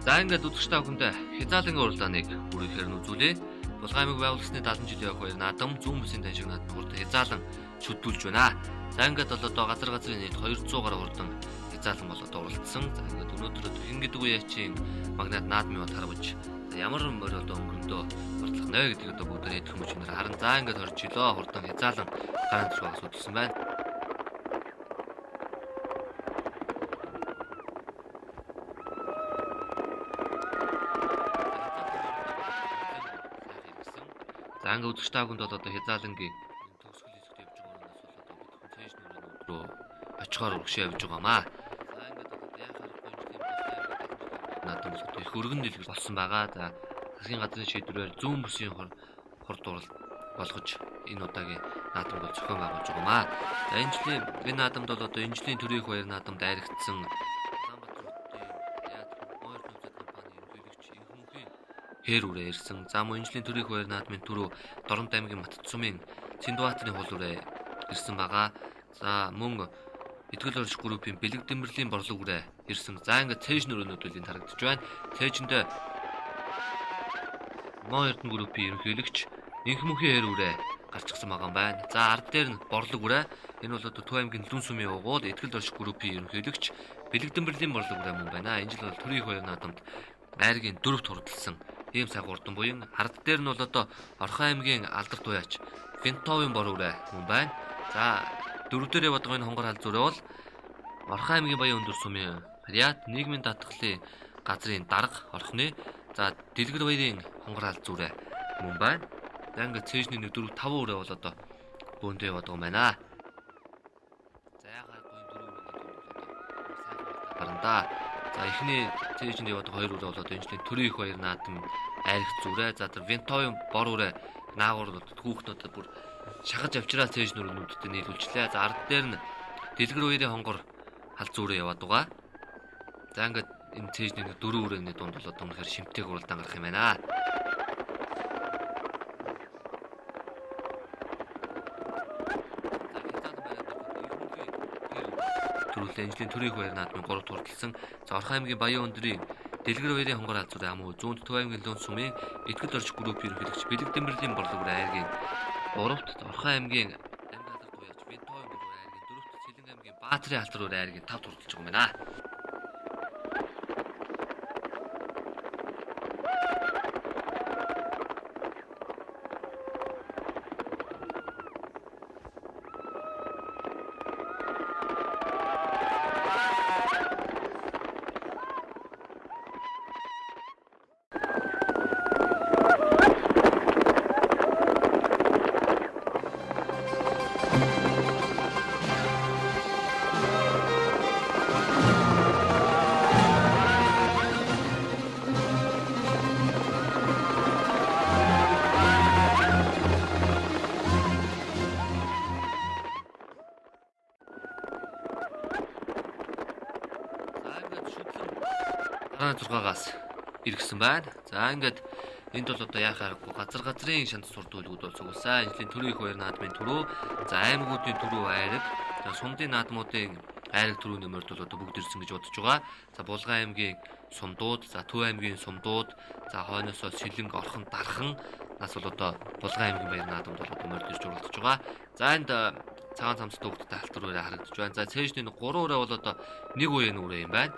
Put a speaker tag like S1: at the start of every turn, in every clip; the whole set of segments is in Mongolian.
S1: За ингээд үзэгч та бүхэнд хязгаарлалын уралдааныг бүрийхээр нь үзүүлээ. Булган аймаг байгууллагын 70 жилийн явах хоёр наадам зүүн бүсийн таншиг наадам хурдан хязгаарлан шүтгүүлж байна. За ингээд бол одоо газар газрын нийт 200 гаруй хурдан хязгаарлан бол одоо уралдсан. За ингээд өнөөдөр хэн гэдэг үеийн магнат наадмын бод харваж ямар морь одоо өнгөндөө уралдах нэ гэдгийг одоо бүгд хэд хүмүүс нэр харан. За ингээд 20 жилөө хурдан хязгаарлан гараанд багс үзсэн байна. За ингээд үзэгч та бүхэнд бол одоо хязгаарлангийн төгсгөл хэсэгт явж байгаа оноос бол одоо бид хүн цааш нүрэн рүү очихоор урагшаа явж байгаамаа. За ингээд одоо яг харахгүй юм наадам бол их өргөн дэлгэр болсон байгаа. За засгийн газрын шийдвэрээр зүүн бүсийн хурд уралд болгож энэ удаагийн наадамд бол зохион байгуулж байгаамаа. За энэ жилийн энэ наадамд бол одоо энэ жилийн төрийн баяр наадамд дайрагдсан хэр үрээ ирсэн. За мөн энэ жилийн төрийн баяр наадмын түрүү Доронт аймгийн Матцсумын Цэндбаатарын хул үрээ ирсэн байгаа. За мөн Итгэл орш группийн бэлэг дэмбэрлийн борлог үрээ ирсэн. За ингээд цээж нүрэнүүд үлийн харагдаж байна. Цээжиндээ Мон Эрдэнэ группийн ерөнхийлөгч Инхмүхийн хэр үрээ гарчсан байгаа юм байна. За ард дээр нь борлог үрээ. Энэ бол Төв аймгийн Лүн сумын угуул Итгэл орш группийн ерөнхийлөгч бэлэг дэмбэрлийн борлог үрээ мөн байна. Энэ жил бол төрийн баяр наадамд айргийн 4-т хурдлсан ийм цаг хурдан буюу ард дээр нь бол одоо Орхон аймгийн Алдар туяач Винтовын бор үрээ мөн байна. За дөрөв дээрээ бодгоо энэ хонгор хал зүрээ бол Орхон аймгийн Баян өндөр сумын Хариат нийгмийн даатгалын газрын дарга орхны за Дэлгэр баярын хонгор хал зүрээ мөн байна. За ингээд цээжний 4 5 үрээ бол одоо бөөндөө бодгоо байна. За ягаад энэ 4 үрээ гарандаа. За эхний цээжинд яваад 2 үрээ болоод энэ жилийн төрийн их баяр наадам айрх зүрээ. За тэр Винтовын бор үрээ наагур хүүхнүүдэд бүр шахаж авчраа цээж нүрнүүдэд нийлүүлжлээ. За ард дээр нь Дэлгэр баярын хонгор хал зүрээ яваад байгаа. За ингээд энэ цээжний 4 үрээний дунд бол одоо үнэхээр шимтэйг уралдаан гарах юм байна. Төрүүлэн жилийн төрийн баяр наадмын 3-т хурдлсан. За Орхон аймгийн Баян өндрийн Дэлгэр баярын хонгор хал зүрээ амуу зүүн Төв аймгийн Лүн сумын Итгэл орш группийн ерөнхийлөгч бэлэг дэмбэрлийн борлог үрээ айргийн 3-т Орхон аймгийн Алдар туяач Винтовын бор үрээ айргийн 4-т Сэлэн аймгийн Баатрын Алдар үрээ айргийн 5-т хурдлж байгаа юм байна. Гараа 6-аас иргсэн байна. За ингээд энд бол одоо яхаарахгүй газар газрын шанд сурдуулгууд бол цугласан. Энэ жилийн төрийн их баяр наадмын түрүү, за аймагуудын түрүү айраг, сумдын наадмуудын айраг түрүүний морьд бол одоо бүгд ирсэн гэж бодож байгаа. За Булган аймгийн сумдууд, за Төв аймгийн сумдууд, за хойноосоо Сэлэнг Орхон дархан нас бол одоо Булган аймгийн баяр наадамд бол одоо морьд ирж уралдаж байгаа. За энд цагаан цамцтай хөлттэй алтар үрээ харагдаж байна. За цээжний 3 үрээ бол одоо нэг үеийн үрээ юм байна.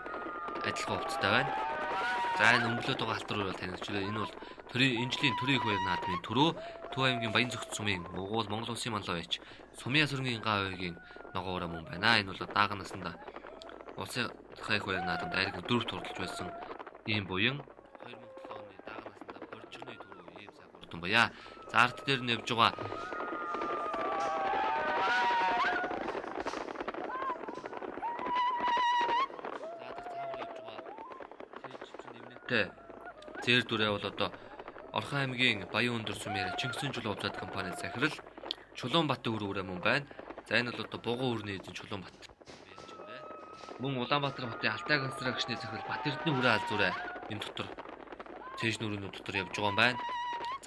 S1: Адилхан хувцастай байна. За энэ өнгөлөд байгаа алтар үрээ танигдчихлаа. Энэ бол энэ жилийн төрийн их баяр наадмын түрүү Төв аймгийн Баян зөгц сумын угуул Монгол улсын манлай байж Сумын сүргийн гаавыгийн ногоо ураа мөн байна. Энэ бол даахан насанда улсын их баяр наадамд айраг 4-т хурдлж байсан ийм буян 2007 оны даахан насанда боржигны түрүү ийм цаг хурдан баяа. За арт дээр нь явж байгаа зэр дүрээ бол одоо Орхон аймгийн Баян өндөр сумын Чингисэн чулуун хувьцаат компани захирал Чулуунбат үрээ мөн байна. За энэ бол одоо Бугуун үрний эзэн Чулуунбат. Мөн Улаанбаатар хотын Алтай констракшны захирал Бат Эрдэнэ хүрээ аль зүрээ энэ дотор цээж нүрэнүүд дотор явж байгаа юм байна.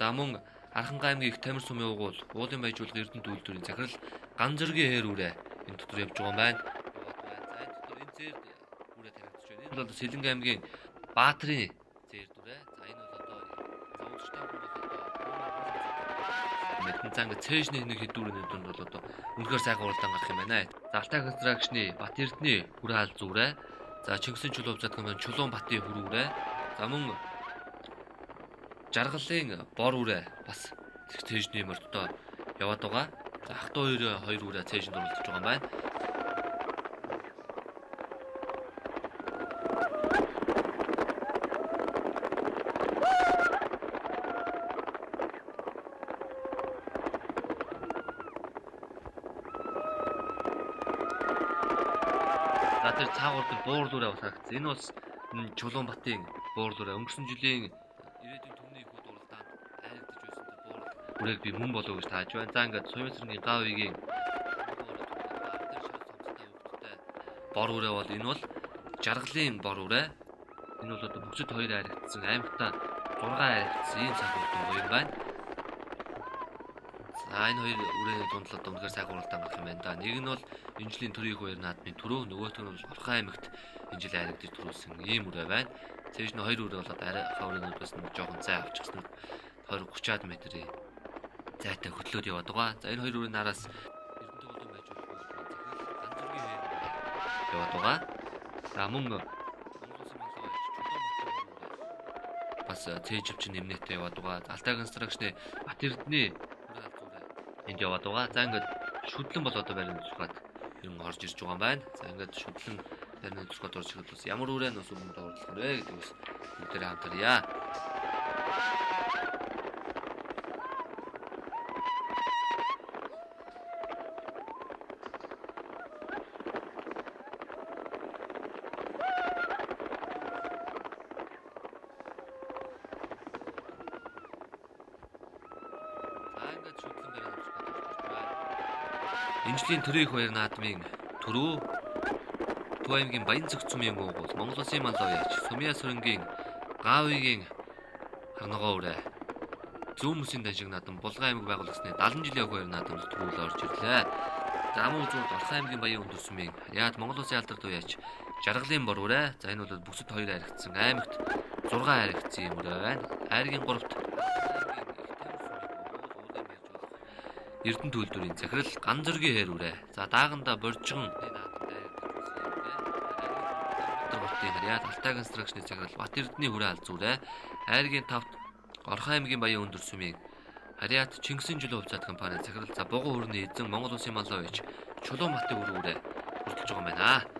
S1: За мөн Архангай аймгийн Их Тамир сумын угуул уулын баяжуулгын Эрдэнэ үйлдвэрийн захирал Ганзэргийн хэр үрээ энэ дотор явж байгаа юм байна. За энэ дотор энэ зэр үрээ танигдж байна. Энэ бол Сэлэнг аймгийн Баатрийн зээр дүрэ. За энэ бол одоо за удирчтай хүн бол одоо мэдэн цанга цээжний нэг хэдүүрийн дүнд бол одоо үнэхээр сайхан уралдаан гарах юм байна. За Алтай констракшны Бат Эрдэнэ хүрээ хаал зүрэ. За Чингисийн чулуу цадхан байна. Чулуун Батын хүрүүрэ. За мөн Жаргалын бор үрэ бас цээжний мордтой яваад байгаа. За ах トゥ хоёр үрэ цээжинд оролцож байгаа юм байна. За тэр цаагуур тэр буурлуураа бас харагдсан. Энэ бол Чулуун Батын буурлуураа өнгөрсөн жилийн ирээдүйн түвний их уралдаанд хайрагдаж байсан тэр буур үрийг би мөн болов гэж тааж байна. За ингээд Суймсрынгийн гав игийн бор үрээ бол энэ бол Жаргалын бор үрээ. Энэ бол одоо бүгд хоёр харагдсан аймагтаа 6 харагдсан ийм сайхан гоё юм байна. За энэ хоёр үрээний дунд л одоо үнэхээр сайхан уралдаан гарах юм байна да. Нэг нь бол энэ жилийн төрийн их баяр наадмын төрөө, нөгөөх нь бол Орхон аймагт энэ жил харагдаж төрүүлсэн ийм үрээ байна. Цээж нь хоёр үрээ бол одоо арай хаврынуудаас нь жоохон зай авчихсан 20-30 метрийн зайтай хөтлөөд яваад байгаа. За энэ хоёр үрийн араас Эрдэнэт голдон байж болох ганцургийн хэр яваад байгаа. За мөн бас цээжвч нэмнэтэй яваад байгаа. Алтай констракшны Бат Эрдэнэ энд яваад байгаа. За ингээд шүдлэн бол одоо барин цухаад юм орж ирж байгаа юм байна. За ингээд шүдлэн барин цухаад орж ирэхэд бас ямар үрээ нус өмнөд орлох вэ гэдэг бас бүгдээрээ хамтарья. Энэ жилийн төрийн их баяр наадмын төрөө Төв аймгийн Баянцэг цумын уугуул Монгол Улсын маллаа яач Сумья сүрэнгийн Гавигийн харногоо үрэ Зүүн Мөсийн даншиг наадам Булган аймаг байгуулагдсны 70 жилийн их баяр наадамд төрүүл орж ирлээ. За мөн үзвэл Орхон аймгийн Баян өндөр сүмийн яад Монгол Улсын алдар дуу яач Жаргалын бор үрэ. За энэ бол бүгд хоёр харагдсан аймагт 6 харагдсан юм үрэ байна. Айргийн 3-т Эрдэнэ төлдөрийн захирал Ганзөргийн хэр үрэ. За дааганда боржгон Батбатын харьяат Алтай констракшны захирал Бат Эрдэнэ хүрээ алз үрэ. Айргийн 5-т Орхон аймгийн Баян өндөр сүмийн харьяат Чингисийн чулуу хувьцаат компани захирал за Буган хүрний эзэн Монгол Улсын маллаа байж Чулуун Батын үрээ хүртэж байгаа юм байна.